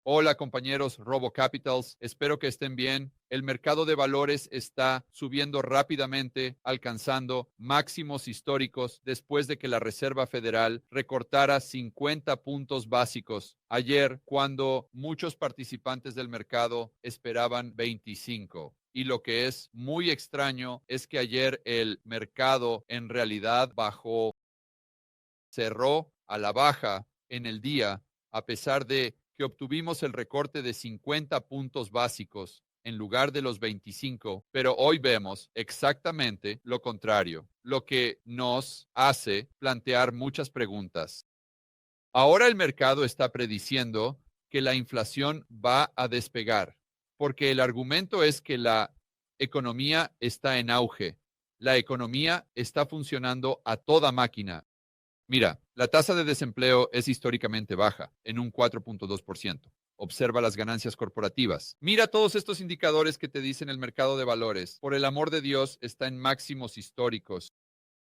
Hola compañeros RoboCapitals, espero que estén bien. El mercado de valores está subiendo rápidamente, alcanzando máximos históricos después de que la Reserva Federal recortara 50 puntos básicos ayer, cuando muchos participantes del mercado esperaban 25. Y lo que es muy extraño es que ayer el mercado en realidad bajó, cerró a la baja en el día, a pesar de que obtuvimos el recorte de 50 puntos básicos en lugar de los 25, pero hoy vemos exactamente lo contrario, lo que nos hace plantear muchas preguntas. Ahora el mercado está prediciendo que la inflación va a despegar, porque el argumento es que la economía está en auge, la economía está funcionando a toda máquina. Mira, la tasa de desempleo es históricamente baja, en un 4.2%. Observa las ganancias corporativas. Mira todos estos indicadores que te dicen el mercado de valores. Por el amor de Dios, está en máximos históricos.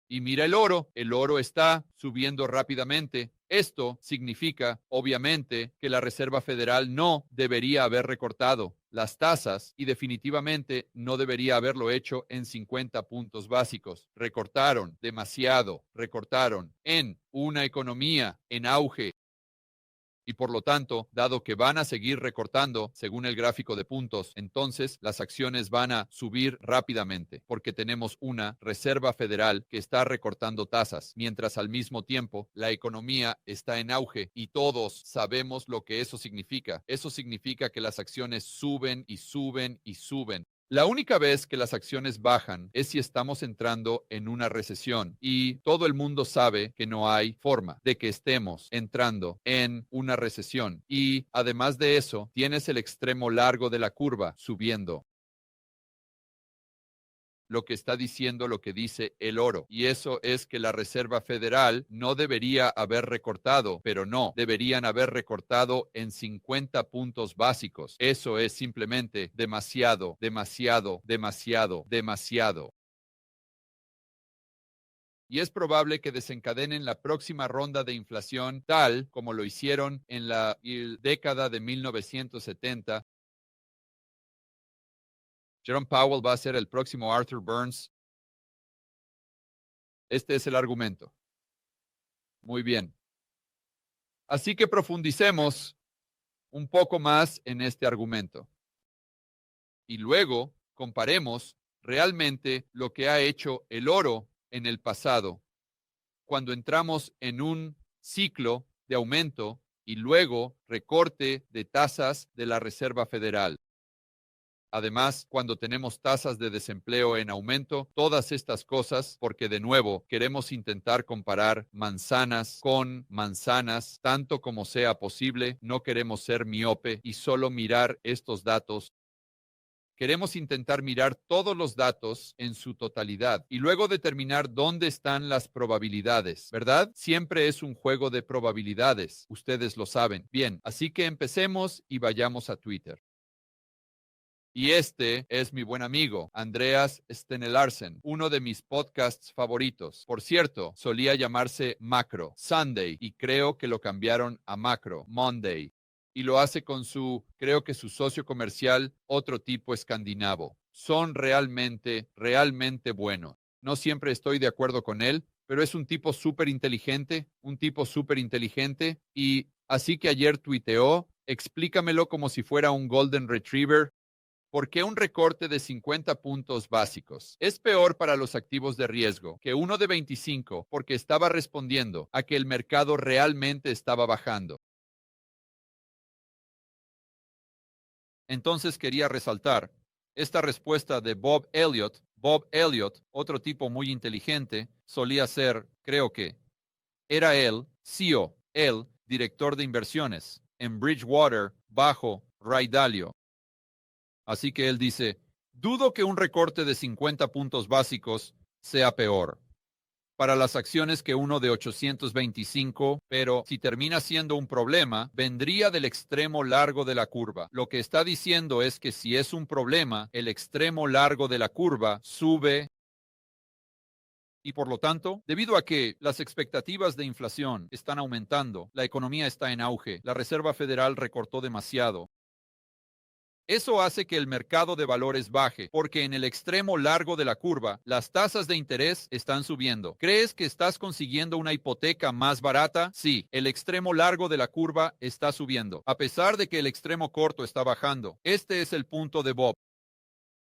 Y mira el oro está subiendo rápidamente. Esto significa, obviamente, que la Reserva Federal no debería haber recortado las tasas y definitivamente no debería haberlo hecho en 50 puntos básicos. Recortaron demasiado, recortaron en una economía en auge, y por lo tanto, dado que van a seguir recortando según el gráfico de puntos, entonces las acciones van a subir rápidamente porque tenemos una Reserva Federal que está recortando tasas, mientras al mismo tiempo la economía está en auge y todos sabemos lo que eso significa. Eso significa que las acciones suben y suben y suben. La única vez que las acciones bajan es si estamos entrando en una recesión, y todo el mundo sabe que no hay forma de que estemos entrando en una recesión. Y además de eso, tienes el extremo largo de la curva subiendo, lo que está diciendo lo que dice el oro. Y eso es que la Reserva Federal no debería haber recortado, pero no, deberían haber recortado en 50 puntos básicos. Eso es simplemente demasiado, demasiado, demasiado, demasiado. Y es probable que desencadenen la próxima ronda de inflación tal como lo hicieron en la década de 1970. Jerome Powell va a ser el próximo Arthur Burns. Este es el argumento. Muy bien. Así que profundicemos un poco más en este argumento y luego comparemos realmente lo que ha hecho el oro en el pasado, cuando entramos en un ciclo de aumento y luego recorte de tasas de la Reserva Federal. Además, cuando tenemos tasas de desempleo en aumento, todas estas cosas, porque de nuevo queremos intentar comparar manzanas con manzanas, tanto como sea posible, no queremos ser miope y solo mirar estos datos. Queremos intentar mirar todos los datos en su totalidad y luego determinar dónde están las probabilidades, ¿verdad? Siempre es un juego de probabilidades, ustedes lo saben. Bien, así que empecemos y vayamos a Twitter. Y este es mi buen amigo, Andreas Stenelarsen, uno de mis podcasts favoritos. Por cierto, solía llamarse Macro Sunday y creo que lo cambiaron a Macro Monday. Y lo hace con creo que su socio comercial, otro tipo escandinavo. Son realmente, realmente buenos. No siempre estoy de acuerdo con él, pero es un tipo súper inteligente, y así que ayer tuiteó, explícamelo como si fuera un Golden Retriever. ¿Por qué un recorte de 50 puntos básicos es peor para los activos de riesgo que uno de 25 porque estaba respondiendo a que el mercado realmente estaba bajando? Entonces quería resaltar esta respuesta de Bob Elliott. Bob Elliott, otro tipo muy inteligente, solía ser, creo que, era él, CEO, él, director de inversiones en Bridgewater bajo Ray Dalio. Así que él dice, dudo que un recorte de 50 puntos básicos sea peor para las acciones que uno de 825, pero si termina siendo un problema, vendría del extremo largo de la curva. Lo que está diciendo es que si es un problema, el extremo largo de la curva sube Y por lo tanto, debido a que las expectativas de inflación están aumentando, la economía está en auge, la Reserva Federal recortó demasiado. Eso hace que el mercado de valores baje, porque en el extremo largo de la curva, las tasas de interés están subiendo. ¿Crees que estás consiguiendo una hipoteca más barata? Sí, el extremo largo de la curva está subiendo, a pesar de que el extremo corto está bajando. Este es el punto de Bob.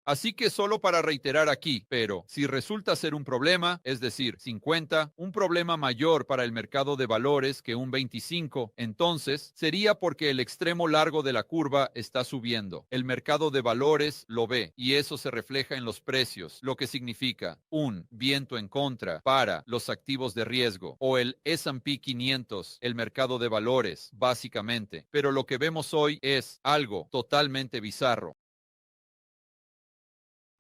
Así que solo para reiterar aquí, pero si resulta ser un problema, es decir, 50, un problema mayor para el mercado de valores que un 25, entonces sería porque el extremo largo de la curva está subiendo. El mercado de valores lo ve y eso se refleja en los precios, lo que significa un viento en contra para los activos de riesgo o el S&P 500, el mercado de valores, básicamente. Pero lo que vemos hoy es algo totalmente bizarro.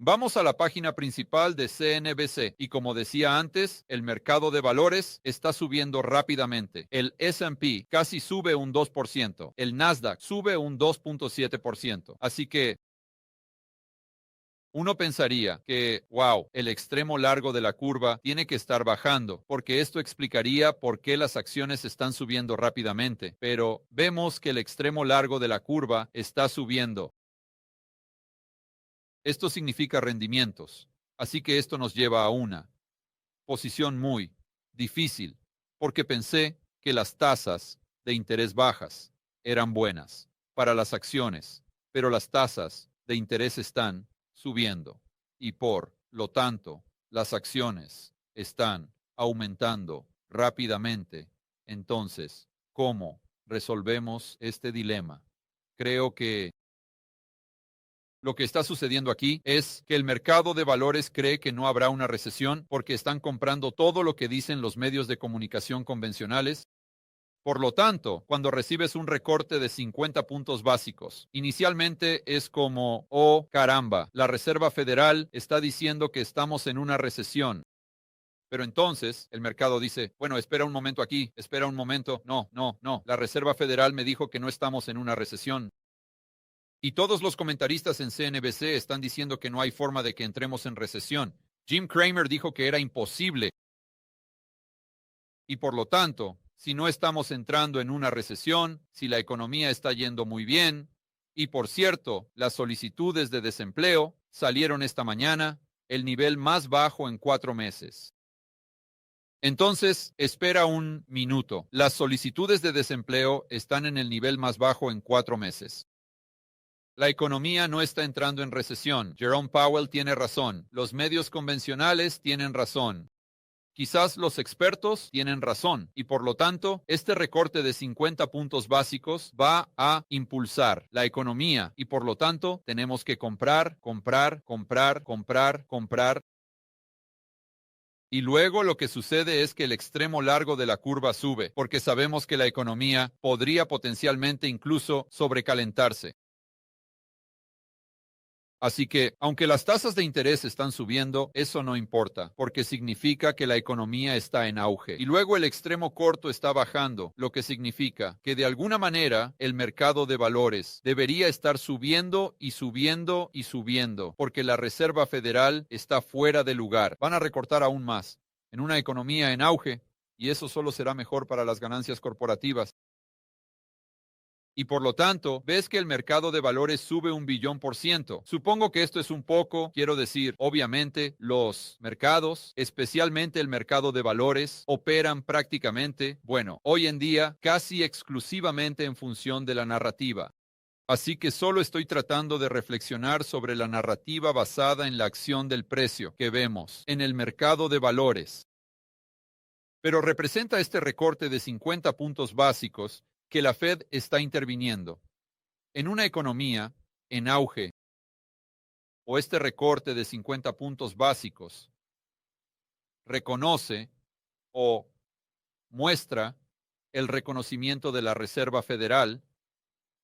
Vamos a la página principal de CNBC y como decía antes, el mercado de valores está subiendo rápidamente. El S&P casi sube un 2%, el Nasdaq sube un 2.7%. Así que uno pensaría que, wow, el extremo largo de la curva tiene que estar bajando, porque esto explicaría por qué las acciones están subiendo rápidamente. Pero vemos que el extremo largo de la curva está subiendo. Esto significa rendimientos. Así que esto nos lleva a una posición muy difícil, porque pensé que las tasas de interés bajas eran buenas para las acciones, pero las tasas de interés están subiendo y por lo tanto las acciones están aumentando rápidamente. Entonces, ¿cómo resolvemos este dilema? Creo que lo que está sucediendo aquí es que el mercado de valores cree que no habrá una recesión porque están comprando todo lo que dicen los medios de comunicación convencionales. Por lo tanto, cuando recibes un recorte de 50 puntos básicos, inicialmente es como, oh caramba, la Reserva Federal está diciendo que estamos en una recesión. Pero entonces el mercado dice, bueno, espera un momento aquí, espera un momento. No, no, no. La Reserva Federal me dijo que no estamos en una recesión. Y todos los comentaristas en CNBC están diciendo que no hay forma de que entremos en recesión. Jim Cramer dijo que era imposible. Y por lo tanto, si no estamos entrando en una recesión, si la economía está yendo muy bien, y por cierto, las solicitudes de desempleo salieron esta mañana, el nivel más bajo en 4 meses. Entonces, espera un minuto. Las solicitudes de desempleo están en el nivel más bajo en 4 meses. La economía no está entrando en recesión. Jerome Powell tiene razón. Los medios convencionales tienen razón. Quizás los expertos tienen razón y por lo tanto, este recorte de 50 puntos básicos va a impulsar la economía y por lo tanto, tenemos que comprar, comprar, comprar, comprar, comprar. Y luego lo que sucede es que el extremo largo de la curva sube, porque sabemos que la economía podría potencialmente incluso sobrecalentarse. Así que, aunque las tasas de interés están subiendo, eso no importa, porque significa que la economía está en auge. Y luego el extremo corto está bajando, lo que significa que de alguna manera el mercado de valores debería estar subiendo y subiendo y subiendo, porque la Reserva Federal está fuera de lugar. Van a recortar aún más en una economía en auge, y eso solo será mejor para las ganancias corporativas. Y por lo tanto, ves que el mercado de valores sube 1 billón%. Supongo que esto es un poco, quiero decir, obviamente, los mercados, especialmente el mercado de valores, operan prácticamente, bueno, hoy en día, casi exclusivamente en función de la narrativa. Así que solo estoy tratando de reflexionar sobre la narrativa basada en la acción del precio que vemos en el mercado de valores. Pero representa este recorte de 50 puntos básicos que la Fed está interviniendo. En una economía en auge o este recorte de 50 puntos básicos reconoce o muestra el reconocimiento de la Reserva Federal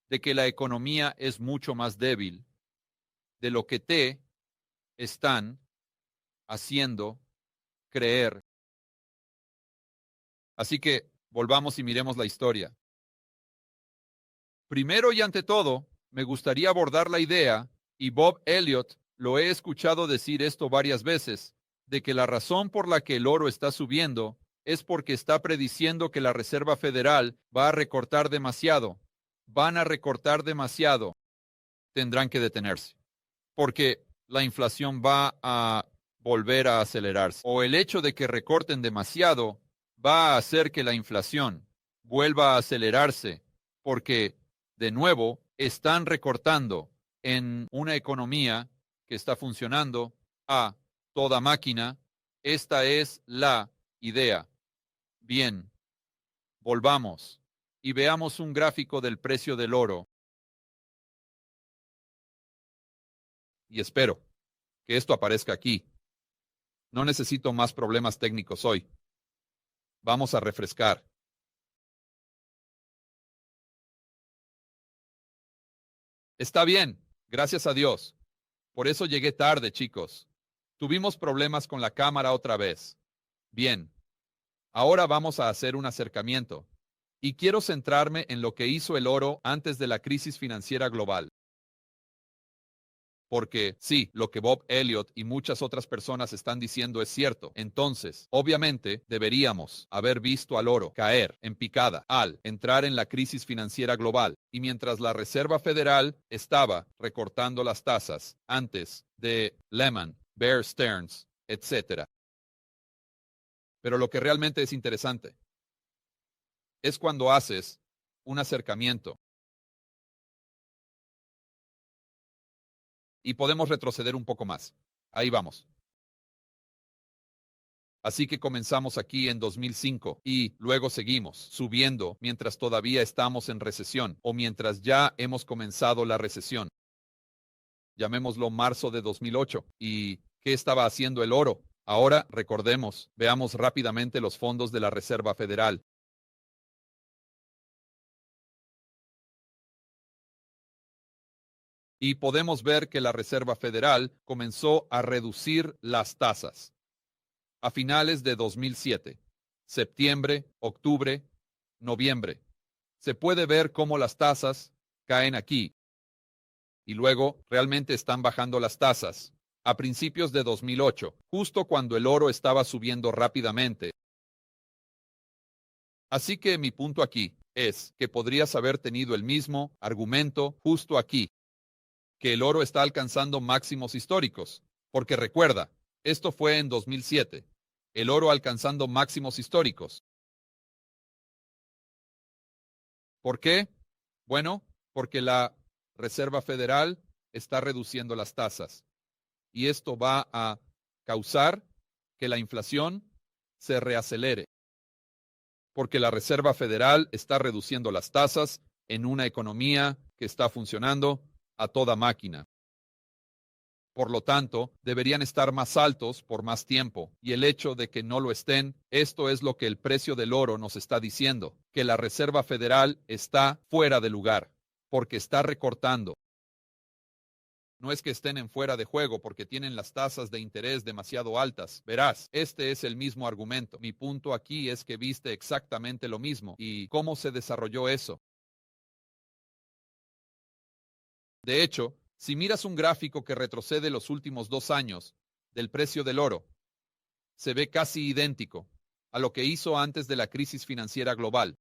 de que la economía es mucho más débil de lo que te están haciendo creer. Así que volvamos y miremos la historia. Primero y ante todo, me gustaría abordar la idea, y Bob Elliott lo he escuchado decir esto varias veces, de que la razón por la que el oro está subiendo es porque está prediciendo que la Reserva Federal va a recortar demasiado. Van a recortar demasiado. Tendrán que detenerse, porque la inflación va a volver a acelerarse. O el hecho de que recorten demasiado va a hacer que la inflación vuelva a acelerarse, porque, de nuevo, están recortando en una economía que está funcionando a toda máquina. Esta es la idea. Bien, volvamos y veamos un gráfico del precio del oro. Y espero que esto aparezca aquí. No necesito más problemas técnicos hoy. Vamos a refrescar. Está bien, gracias a Dios. Por eso llegué tarde, chicos. Tuvimos problemas con la cámara otra vez. Bien, ahora vamos a hacer un acercamiento. Y quiero centrarme en lo que hizo el oro antes de la crisis financiera global. Porque sí, lo que Bob Elliott y muchas otras personas están diciendo es cierto. Entonces, obviamente, deberíamos haber visto al oro caer en picada al entrar en la crisis financiera global. Y mientras la Reserva Federal estaba recortando las tasas antes de Lehman, Bear Stearns, etc. Pero lo que realmente es interesante es cuando haces un acercamiento. Y podemos retroceder un poco más. Ahí vamos. Así que comenzamos aquí en 2005 y luego seguimos subiendo mientras todavía estamos en recesión o mientras ya hemos comenzado la recesión. Llamémoslo marzo de 2008. ¿Y qué estaba haciendo el oro? Ahora, recordemos, veamos rápidamente los fondos de la Reserva Federal. Y podemos ver que la Reserva Federal comenzó a reducir las tasas a finales de 2007, septiembre, octubre, noviembre. Se puede ver cómo las tasas caen aquí y luego realmente están bajando las tasas a principios de 2008, justo cuando el oro estaba subiendo rápidamente. Así que mi punto aquí es que podrías haber tenido el mismo argumento justo aquí, que el oro está alcanzando máximos históricos, porque recuerda, esto fue en 2007, el oro alcanzando máximos históricos. ¿Por qué? Bueno, porque la Reserva Federal está reduciendo las tasas y esto va a causar que la inflación se reacelere, porque la Reserva Federal está reduciendo las tasas en una economía que está funcionando a toda máquina. Por lo tanto, deberían estar más altos por más tiempo, y el hecho de que no lo estén, esto es lo que el precio del oro nos está diciendo, que la Reserva Federal está fuera de lugar, porque está recortando. No es que estén en fuera de juego porque tienen las tasas de interés demasiado altas. Verás, este es el mismo argumento. Mi punto aquí es que viste exactamente lo mismo. ¿Y cómo se desarrolló eso? De hecho, si miras un gráfico que retrocede los últimos 2 años del precio del oro, se ve casi idéntico a lo que hizo antes de la crisis financiera global.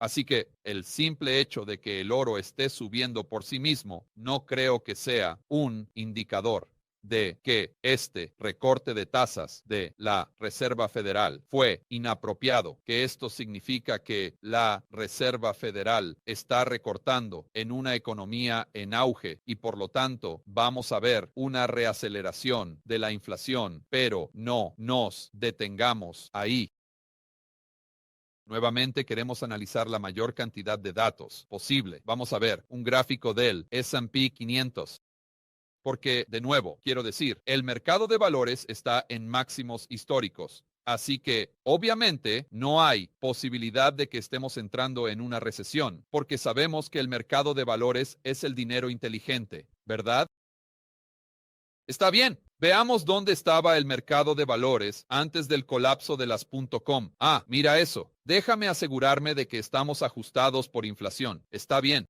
Así que el simple hecho de que el oro esté subiendo por sí mismo no creo que sea un indicador de que este recorte de tasas de la Reserva Federal fue inapropiado, que esto significa que la Reserva Federal está recortando en una economía en auge y por lo tanto vamos a ver una reaceleración de la inflación, pero no nos detengamos ahí. Nuevamente queremos analizar la mayor cantidad de datos posible. Vamos a ver un gráfico del S&P 500. Porque, de nuevo, quiero decir, el mercado de valores está en máximos históricos. Así que, obviamente, no hay posibilidad de que estemos entrando en una recesión, porque sabemos que el mercado de valores es el dinero inteligente, ¿verdad? Está bien. Veamos dónde estaba el mercado de valores antes del colapso de las .com. Ah, mira eso. Déjame asegurarme de que estamos ajustados por inflación. Está bien.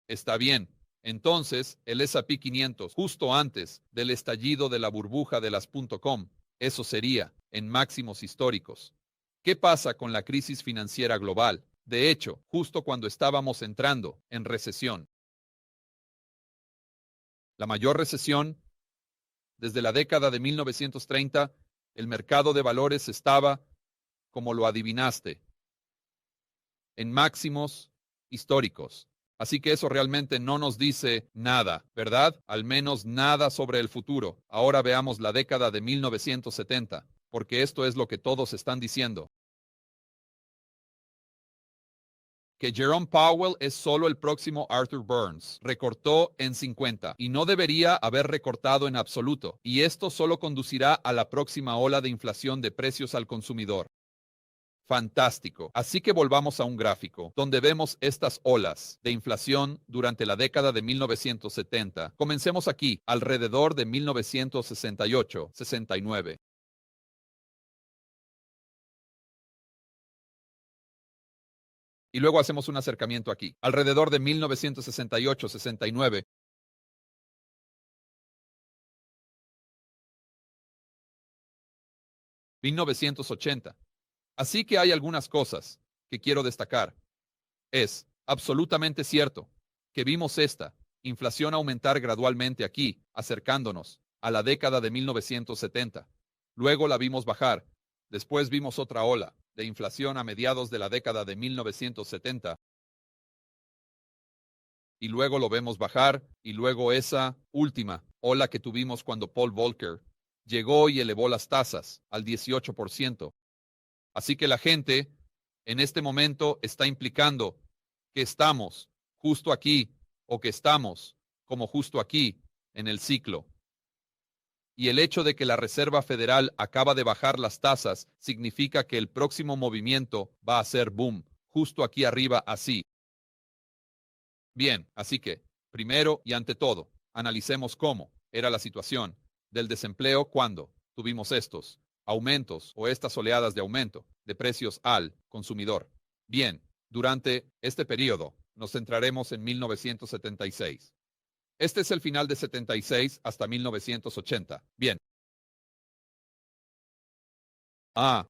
Está bien. Entonces, el S&P 500, justo antes del estallido de la burbuja de las .com, eso sería en máximos históricos. ¿Qué pasa con la crisis financiera global? De hecho, justo cuando estábamos entrando en recesión. La mayor recesión desde la década de 1930, el mercado de valores estaba, como lo adivinaste, en máximos históricos. Así que eso realmente no nos dice nada, ¿verdad? Al menos nada sobre el futuro. Ahora veamos la década de 1970, porque esto es lo que todos están diciendo. Que Jerome Powell es solo el próximo Arthur Burns. Recortó en 50 y no debería haber recortado en absoluto. Y esto solo conducirá a la próxima ola de inflación de precios al consumidor. Fantástico. Así que volvamos a un gráfico donde vemos estas olas de inflación durante la década de 1970. Comencemos aquí, alrededor de 1968-69. Y luego hacemos un acercamiento aquí, alrededor de 1968-69. 1980. Así que hay algunas cosas que quiero destacar. Es absolutamente cierto que vimos esta inflación aumentar gradualmente aquí, acercándonos a la década de 1970. Luego la vimos bajar. Después vimos otra ola de inflación a mediados de la década de 1970. Y luego lo vemos bajar, y luego esa última ola que tuvimos cuando Paul Volcker llegó y elevó las tasas al 18%. Así que la gente en este momento está implicando que estamos justo aquí o que estamos como justo aquí en el ciclo. Y el hecho de que la Reserva Federal acaba de bajar las tasas significa que el próximo movimiento va a ser boom, justo aquí arriba así. Bien, así que, primero y ante todo, analicemos cómo era la situación del desempleo cuando tuvimos estos aumentos o estas oleadas de aumento de precios al consumidor. Bien, durante este periodo nos centraremos en 1976. Este es el final de 76 hasta 1980. Bien.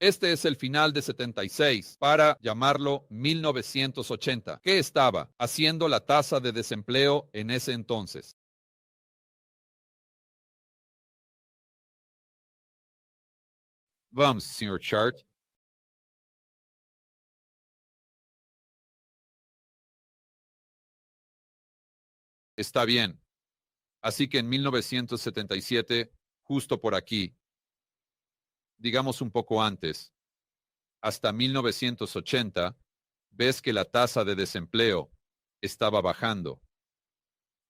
Este es el final de 76 para llamarlo 1980. ¿Qué estaba haciendo la tasa de desempleo en ese entonces? Vamos, señor Chart. Está bien. Así que en 1977, justo por aquí, digamos un poco antes, hasta 1980, ves que la tasa de desempleo estaba bajando.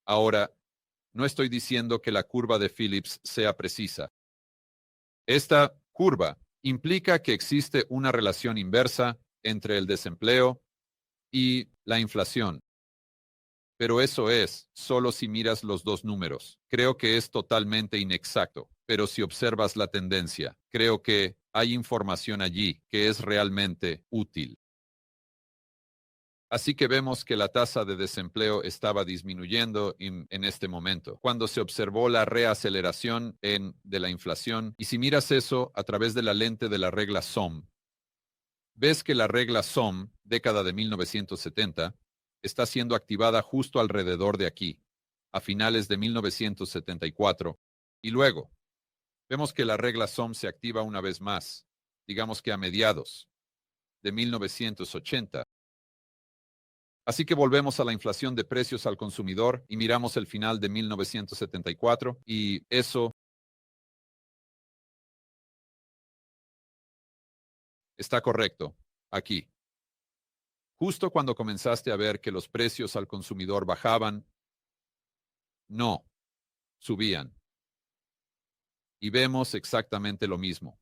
Ahora, no estoy diciendo que la curva de Phillips sea precisa. Esta curva implica que existe una relación inversa entre el desempleo y la inflación. Pero eso es solo si miras los dos números. Creo que es totalmente inexacto, pero si observas la tendencia, creo que hay información allí que es realmente útil. Así que vemos que la tasa de desempleo estaba disminuyendo en este momento, cuando se observó la reaceleración de la inflación. Y si miras eso a través de la lente de la regla SOM, ves que la regla SOM, década de 1970, está siendo activada justo alrededor de aquí, a finales de 1974. Y luego, vemos que la regla SOM se activa una vez más, digamos que a mediados de 1980. Así que volvemos a la inflación de precios al consumidor y miramos el final de 1974 y eso está correcto aquí. Justo cuando comenzaste a ver que los precios al consumidor bajaban, no, subían. Y vemos exactamente lo mismo.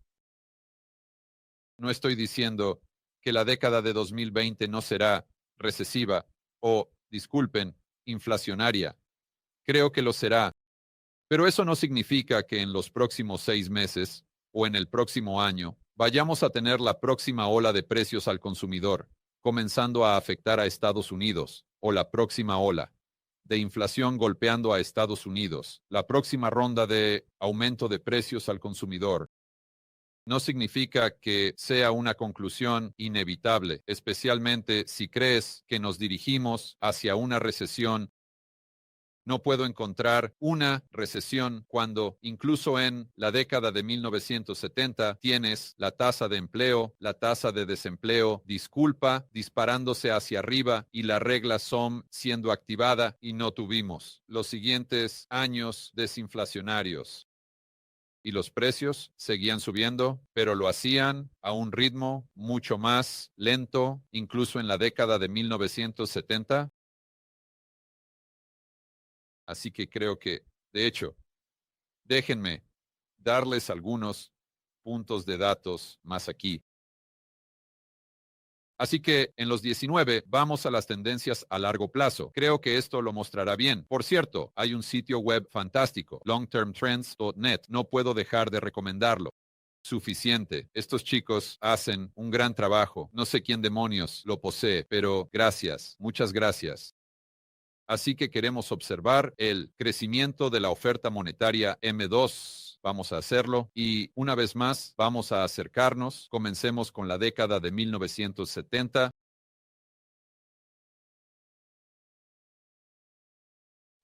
No estoy diciendo que la década de 2020 no será recesiva o, disculpen, inflacionaria. Creo que lo será. Pero eso no significa que en los próximos 6 meses o en el próximo año vayamos a tener la próxima ola de precios al consumidor, comenzando a afectar a Estados Unidos, o la próxima ola de inflación golpeando a Estados Unidos, la próxima ronda de aumento de precios al consumidor, no significa que sea una conclusión inevitable, especialmente si crees que nos dirigimos hacia una recesión. No puedo encontrar una recesión cuando, incluso en la década de 1970, tienes la tasa de empleo, la tasa de desempleo, disparándose hacia arriba y la regla SOM siendo activada y no tuvimos los siguientes años desinflacionarios. Y los precios seguían subiendo, pero lo hacían a un ritmo mucho más lento, incluso en la década de 1970. Así que creo que, de hecho, déjenme darles algunos puntos de datos más aquí. Así que en los 19 vamos a las tendencias a largo plazo. Creo que esto lo mostrará bien. Por cierto, hay un sitio web fantástico, longtermtrends.net. No puedo dejar de recomendarlo. Suficiente. Estos chicos hacen un gran trabajo. No sé quién demonios lo posee, pero gracias. Muchas gracias. Así que queremos observar el crecimiento de la oferta monetaria M2. Vamos a hacerlo y una vez más vamos a acercarnos. Comencemos con la década de 1970.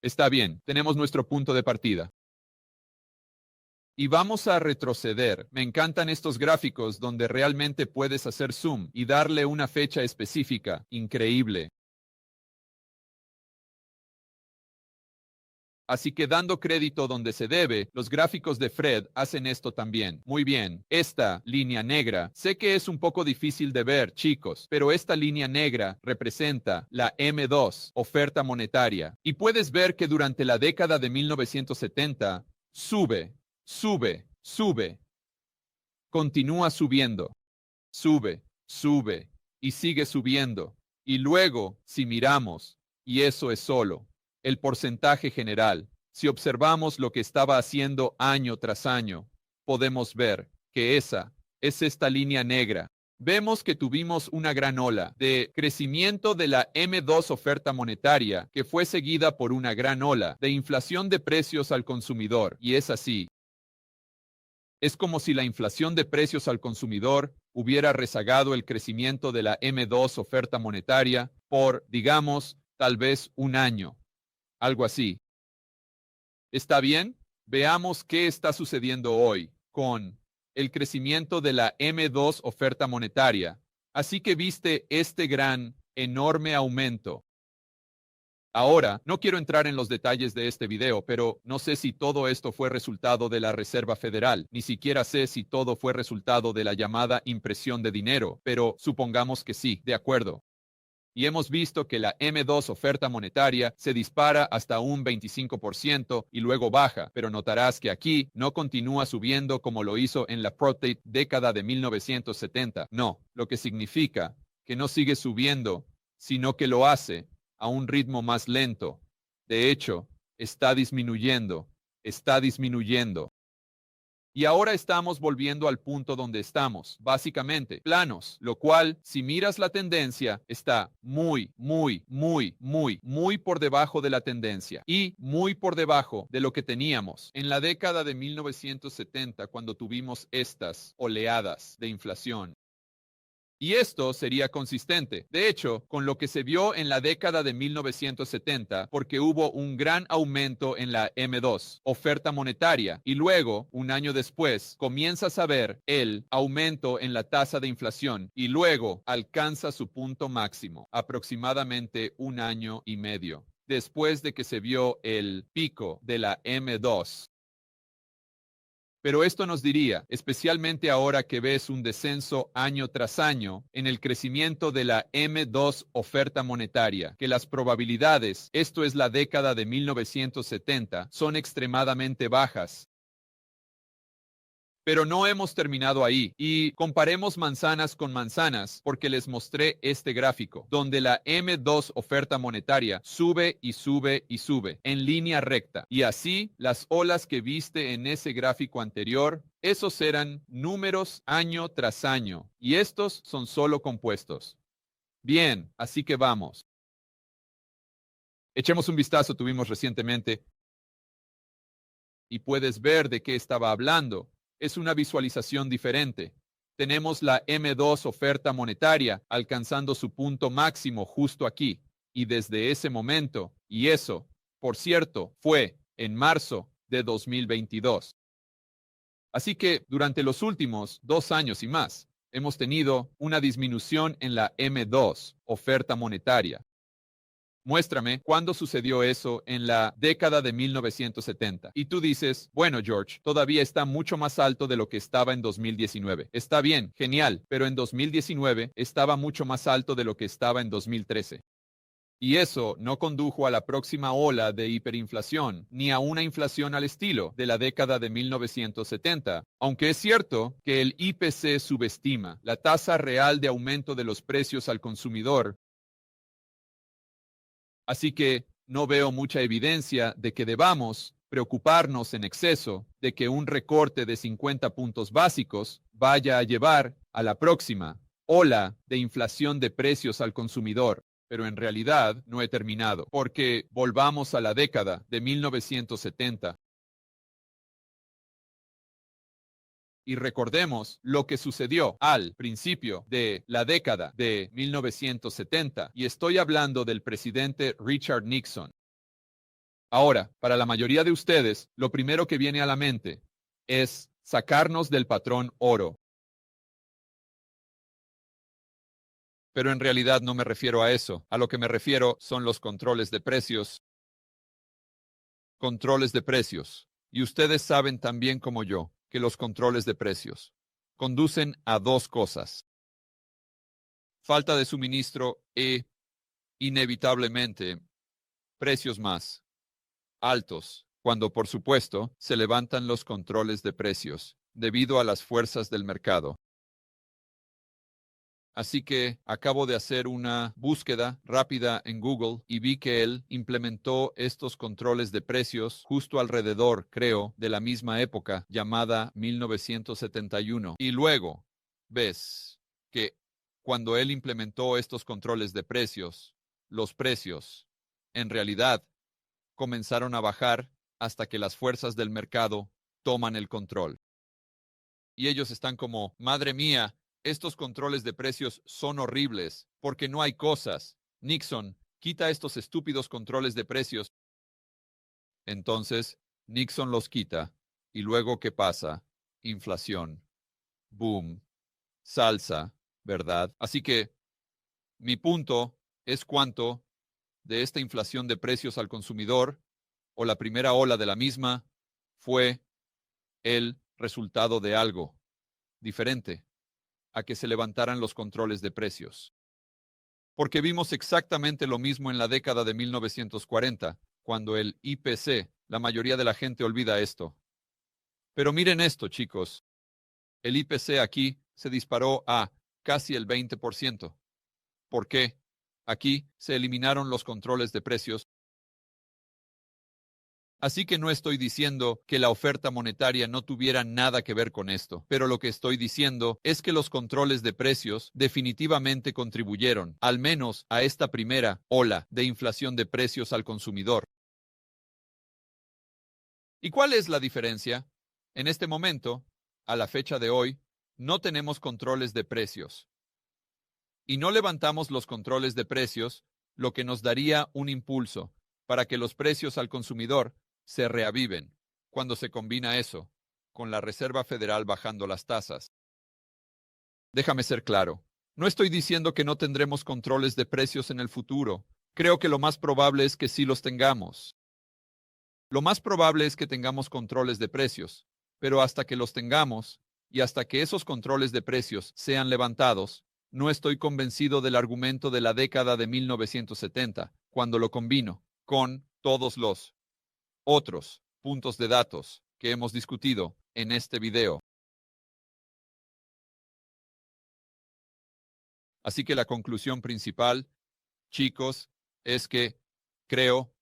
Está bien, tenemos nuestro punto de partida. Y vamos a retroceder. Me encantan estos gráficos donde realmente puedes hacer zoom y darle una fecha específica. Increíble. Así que dando crédito donde se debe, los gráficos de Fred hacen esto también. Muy bien, esta línea negra, sé que es un poco difícil de ver, chicos, pero esta línea negra representa la M2, oferta monetaria. Y puedes ver que durante la década de 1970, sube, sube, sube, continúa subiendo, sube, sube y sigue subiendo. Y luego, si miramos, y eso es solo el porcentaje general, si observamos lo que estaba haciendo año tras año, podemos ver que esa es esta línea negra. Vemos que tuvimos una gran ola de crecimiento de la M2 oferta monetaria que fue seguida por una gran ola de inflación de precios al consumidor. Y es así. Es como si la inflación de precios al consumidor hubiera rezagado el crecimiento de la M2 oferta monetaria por, digamos, tal vez un año. Algo así. ¿Está bien? Veamos qué está sucediendo hoy con el crecimiento de la M2 oferta monetaria. Así que viste este gran, enorme aumento. Ahora, no quiero entrar en los detalles de este video, pero no sé si todo esto fue resultado de la Reserva Federal. Ni siquiera sé si todo fue resultado de la llamada impresión de dinero, pero supongamos que sí, de acuerdo. Y hemos visto que la M2 oferta monetaria se dispara hasta un 25% y luego baja, pero notarás que aquí no continúa subiendo como lo hizo en la Protate década de 1970. No, lo que significa que no sigue subiendo, sino que lo hace a un ritmo más lento. De hecho, está disminuyendo, está disminuyendo. Y ahora estamos volviendo al punto donde estamos, básicamente, planos, lo cual, si miras la tendencia, está muy, muy, muy, muy, muy por debajo de la tendencia y muy por debajo de lo que teníamos en la década de 1970 cuando tuvimos estas oleadas de inflación. Y esto sería consistente, de hecho, con lo que se vio en la década de 1970, porque hubo un gran aumento en la M2, oferta monetaria, y luego, un año después, comienzas a ver el aumento en la tasa de inflación, y luego alcanza su punto máximo, aproximadamente un año y medio, después de que se vio el pico de la M2. Pero esto nos diría, especialmente ahora que ves un descenso año tras año en el crecimiento de la M2 oferta monetaria, que las probabilidades, esto es la década de 1970, son extremadamente bajas. Pero no hemos terminado ahí y comparemos manzanas con manzanas porque les mostré este gráfico donde la M2 oferta monetaria sube y sube y sube en línea recta. Y así las olas que viste en ese gráfico anterior, esos eran números año tras año y estos son solo compuestos. Bien, así que vamos. Echemos un vistazo, tuvimos recientemente, y puedes ver de qué estaba hablando. Es una visualización diferente. Tenemos la M2 oferta monetaria alcanzando su punto máximo justo aquí. Y desde ese momento, y eso, por cierto, fue en marzo de 2022. Así que durante los últimos 2 años y más, hemos tenido una disminución en la M2 oferta monetaria. Muéstrame cuándo sucedió eso en la década de 1970. Y tú dices, bueno, George, todavía está mucho más alto de lo que estaba en 2019. Está bien, genial, pero en 2019 estaba mucho más alto de lo que estaba en 2013. Y eso no condujo a la próxima ola de hiperinflación, ni a una inflación al estilo de la década de 1970, aunque es cierto que el IPC subestima la tasa real de aumento de los precios al consumidor. Así que no veo mucha evidencia de que debamos preocuparnos en exceso de que un recorte de 50 puntos básicos vaya a llevar a la próxima ola de inflación de precios al consumidor. Pero en realidad no he terminado, porque volvamos a la década de 1970 y recordemos lo que sucedió al principio de la década de 1970, y estoy hablando del presidente Richard Nixon. Ahora, para la mayoría de ustedes, lo primero que viene a la mente es sacarnos del patrón oro. Pero en realidad no me refiero a eso. A lo que me refiero son los controles de precios. Controles de precios. Y ustedes saben tan bien como yo que los controles de precios conducen a dos cosas: falta de suministro e, inevitablemente, precios más altos, cuando por supuesto se levantan los controles de precios debido a las fuerzas del mercado. Así que acabo de hacer una búsqueda rápida en Google y vi que él implementó estos controles de precios justo alrededor, creo, de la misma época llamada 1971. Y luego ves que cuando él implementó estos controles de precios, los precios, en realidad, comenzaron a bajar hasta que las fuerzas del mercado toman el control. Y ellos están como, madre mía, estos controles de precios son horribles, porque no hay cosas. Nixon, quita estos estúpidos controles de precios. Entonces, Nixon los quita. ¿Y luego qué pasa? Inflación. Boom. Salsa, ¿verdad? Así que mi punto es cuánto de esta inflación de precios al consumidor, o la primera ola de la misma, fue el resultado de algo diferente a que se levantaran los controles de precios. Porque vimos exactamente lo mismo en la década de 1940, cuando el IPC, la mayoría de la gente olvida esto. Pero miren esto, chicos. El IPC aquí se disparó a casi el 20%. ¿Por qué? Aquí se eliminaron los controles de precios. Así que no estoy diciendo que la oferta monetaria no tuviera nada que ver con esto, pero lo que estoy diciendo es que los controles de precios definitivamente contribuyeron, al menos a esta primera ola de inflación de precios al consumidor. ¿Y cuál es la diferencia? En este momento, a la fecha de hoy, no tenemos controles de precios. Y no levantamos los controles de precios, lo que nos daría un impulso para que los precios al consumidor se reaviven cuando se combina eso con la Reserva Federal bajando las tasas. Déjame ser claro, no estoy diciendo que no tendremos controles de precios en el futuro. Creo que lo más probable es que sí los tengamos. Lo más probable es que tengamos controles de precios, pero hasta que los tengamos y hasta que esos controles de precios sean levantados, no estoy convencido del argumento de la década de 1970, cuando lo combino con todos los otros puntos de datos que hemos discutido en este video. Así que la conclusión principal, chicos, es que creo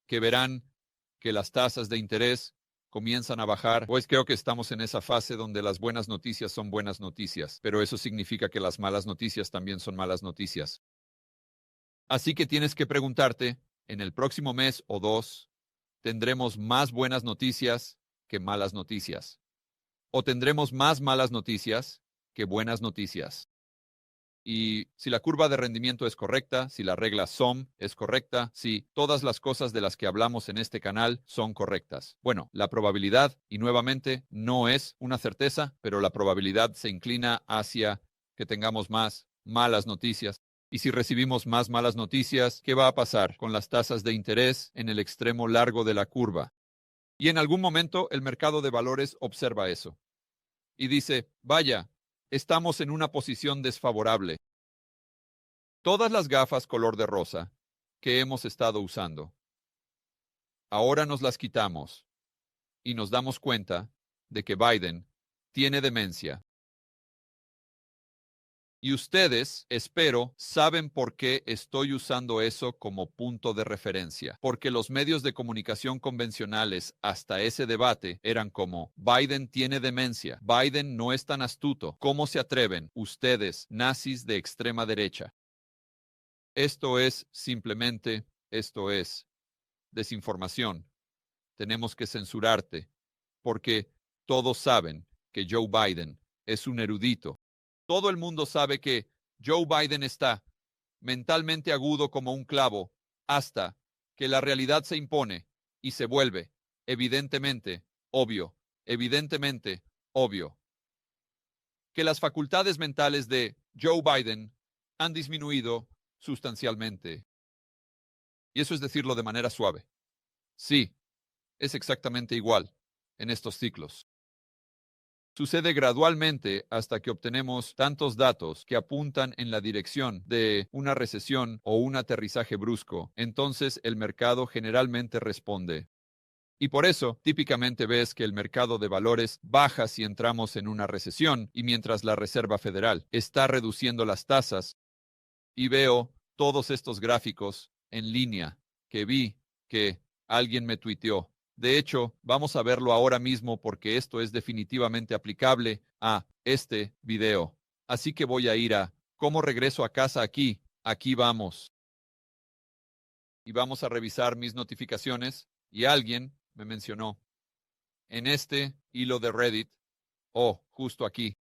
que verán que las tasas de interés comienzan a bajar, pues creo que estamos en esa fase donde las buenas noticias son buenas noticias, pero eso significa que las malas noticias también son malas noticias. Así que tienes que preguntarte, en el próximo mes o dos tendremos más buenas noticias que malas noticias. O tendremos más malas noticias que buenas noticias. Y si la curva de rendimiento es correcta, si la regla SOM es correcta, si todas las cosas de las que hablamos en este canal son correctas. Bueno, la probabilidad, y nuevamente, no es una certeza, pero la probabilidad se inclina hacia que tengamos más malas noticias. Y si recibimos más malas noticias, ¿qué va a pasar con las tasas de interés en el extremo largo de la curva? Y en algún momento el mercado de valores observa eso y dice, vaya, estamos en una posición desfavorable. Todas las gafas color de rosa que hemos estado usando, ahora nos las quitamos y nos damos cuenta de que Biden tiene demencia. Y ustedes, espero, saben por qué estoy usando eso como punto de referencia. Porque los medios de comunicación convencionales hasta ese debate eran como, Biden tiene demencia, Biden no es tan astuto. ¿Cómo se atreven ustedes, nazis de extrema derecha? Esto es desinformación. Tenemos que censurarte, porque todos saben que Joe Biden es un erudito. Todo el mundo sabe que Joe Biden está mentalmente agudo como un clavo hasta que la realidad se impone y se vuelve evidentemente obvio, que las facultades mentales de Joe Biden han disminuido sustancialmente. Y eso es decirlo de manera suave. Sí, es exactamente igual en estos ciclos. Sucede gradualmente hasta que obtenemos tantos datos que apuntan en la dirección de una recesión o un aterrizaje brusco. Entonces el mercado generalmente responde. Y por eso, típicamente ves que el mercado de valores baja si entramos en una recesión y mientras la Reserva Federal está reduciendo las tasas. Y veo todos estos gráficos en línea que vi que alguien me tuiteó. De hecho, vamos a verlo ahora mismo porque esto es definitivamente aplicable a este video. Así que voy a ir a ¿cómo regreso a casa aquí? Aquí vamos. Y vamos a revisar mis notificaciones y alguien me mencionó en este hilo de Reddit, justo aquí.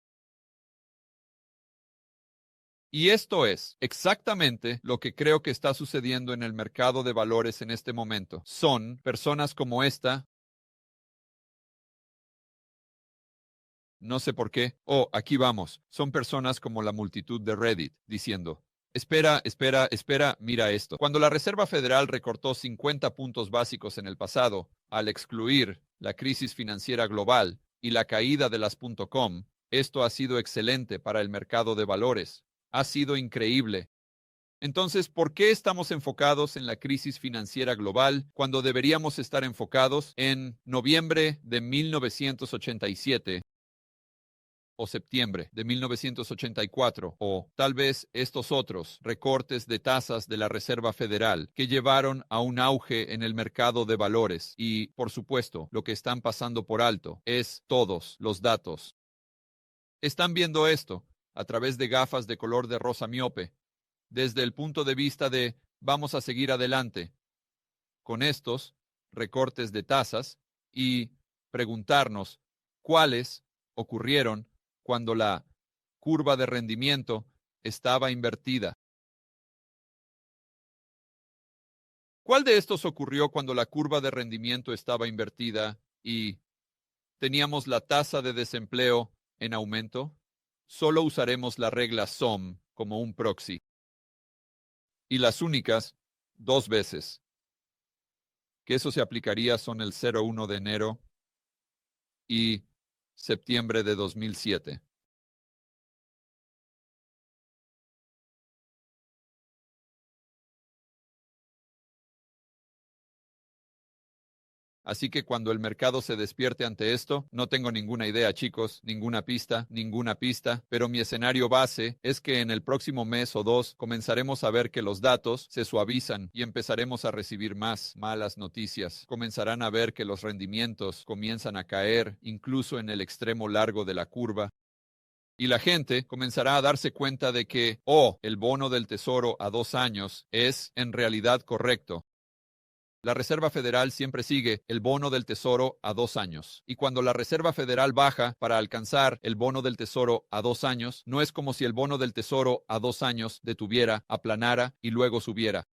Y esto es exactamente lo que creo que está sucediendo en el mercado de valores en este momento. Son personas como esta, no sé por qué, aquí vamos, son personas como la multitud de Reddit diciendo, espera, mira esto. Cuando la Reserva Federal recortó 50 puntos básicos en el pasado, al excluir la crisis financiera global y la caída de las .com, esto ha sido excelente para el mercado de valores. Ha sido increíble. Entonces, ¿por qué estamos enfocados en la crisis financiera global cuando deberíamos estar enfocados en noviembre de 1987 o septiembre de 1984 o tal vez estos otros recortes de tasas de la Reserva Federal que llevaron a un auge en el mercado de valores? Y, por supuesto, lo que están pasando por alto es todos los datos. Están viendo esto a través de gafas de color de rosa miope, desde el punto de vista de vamos a seguir adelante con estos recortes de tasas y preguntarnos cuáles ocurrieron cuando la curva de rendimiento estaba invertida. ¿Cuál de estos ocurrió cuando la curva de rendimiento estaba invertida y teníamos la tasa de desempleo en aumento? Solo usaremos la regla SOM como un proxy. Y las únicas dos veces que eso se aplicaría son el 01 de enero y septiembre de 2007. Así que cuando el mercado se despierte ante esto, no tengo ninguna idea, chicos, ninguna pista, pero mi escenario base es que en el próximo mes o dos comenzaremos a ver que los datos se suavizan y empezaremos a recibir más malas noticias. Comenzarán a ver que los rendimientos comienzan a caer, incluso en el extremo largo de la curva. Y la gente comenzará a darse cuenta de que, el bono del tesoro a 2 años es en realidad correcto. La Reserva Federal siempre sigue el bono del Tesoro a 2 años. Y cuando la Reserva Federal baja para alcanzar el bono del Tesoro a 2 años, no es como si el bono del Tesoro a 2 años detuviera, aplanara y luego subiera.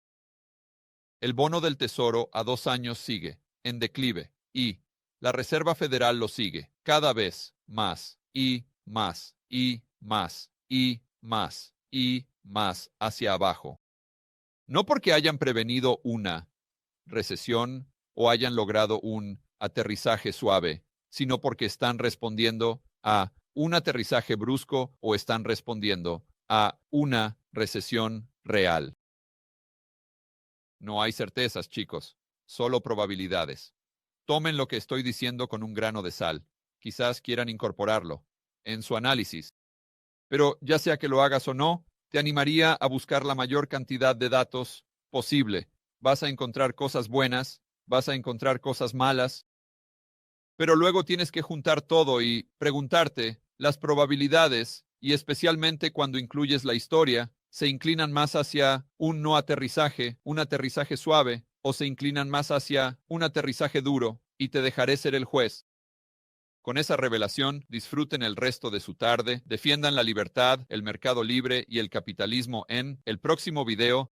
El bono del Tesoro a 2 años sigue en declive y la Reserva Federal lo sigue cada vez más y más y más y más y más hacia abajo. No porque hayan prevenido una recesión o hayan logrado un aterrizaje suave, sino porque están respondiendo a un aterrizaje brusco o están respondiendo a una recesión real. No hay certezas, chicos, solo probabilidades. Tomen lo que estoy diciendo con un grano de sal. Quizás quieran incorporarlo en su análisis. Pero ya sea que lo hagas o no, te animaría a buscar la mayor cantidad de datos posible. Vas a encontrar cosas buenas, vas a encontrar cosas malas, pero luego tienes que juntar todo y preguntarte las probabilidades, y especialmente cuando incluyes la historia, se inclinan más hacia un no aterrizaje, un aterrizaje suave, o se inclinan más hacia un aterrizaje duro, y te dejaré ser el juez. Con esa revelación, disfruten el resto de su tarde, defiendan la libertad, el mercado libre y el capitalismo en el próximo video.